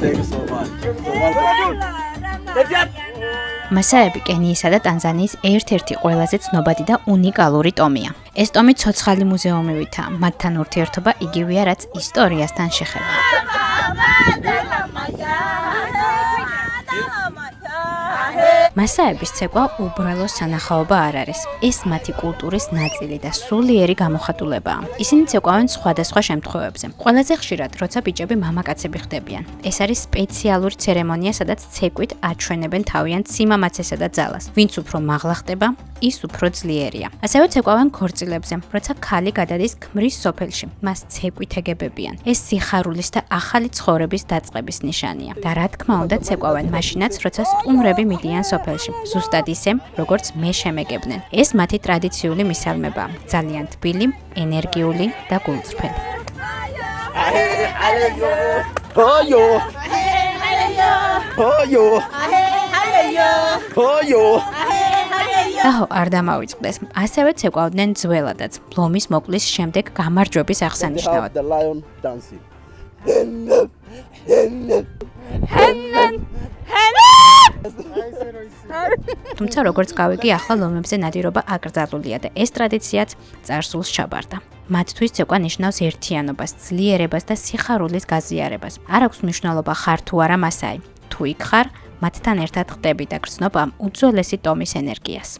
Thank you so much. მასაები კენიისა და ტანზანიის ერთ-ერთი ყველაზე ცნობადი და უნიკალური ტომია. ეს ტომი ცოცხალი მუზეუმებითა, მათთან ურთიერთობა იგივეა, რაც ისტორიასთან შეხება. მასაების ცეკვა უბრალო სანახაობა არ არის. ეს მათი კულტურის ნაწილი და სულიერი გამოხატულებაა. ისინი ცეკვავენ სხვადასხვა შემთხვევებზე. ყველაზე ხშირად, როცა ბიჭები მამაკაცები ხდებიან. ეს არის სპეციალური ცერემონია, სადაც ცეკვით აჩვენებენ თავიანთ სიმამაცესა და ძალას. ვინც უფრო მაღლა ხდება, ის უფრო ძლიერია. ასევე ცეკვავენ ქორწილებზე, როცა ქალი გადადის ქმრის სოფელში. მას ცეკვით ეგებებიან. ეს სიხარულის და ახალი ცხოვრების დაწყების ნიშანია. და რა თქმა უნდა, ცეკვავენ მაშინაც, როცა სტუმრები მიდიან სოფელში. ზუსტად ისე, როგორც მე შემეგებდნენ. ეს მათი ტრადიციული მისალმებაა. ძალიან თბილი, ენერგიული და გულწრფელი. აჰო, არ დამავიწყდეს. ასევე ცეკვავდნენ ძველადაც, ლომის მოკვლის შემდეგ გამარჯვების აღსანიშნავად. თუმცა როგორც გავიგე, ახლა ლომებზე ნადირობა აკრძალულია და ეს ტრადიციაც წარსულს ჩაბარდა. მათთვის ცეკვა ნიშნავს ერთიანობას, ძლიერებას და სიხარულის გაზიარებას. არ აქვს მნიშვნელობა ხარ თუ არა მასაი. თუ იქ ხარ, მათთან ერთად ხდები და გრძნობ ამ უძველესი ტომის ენერგიას.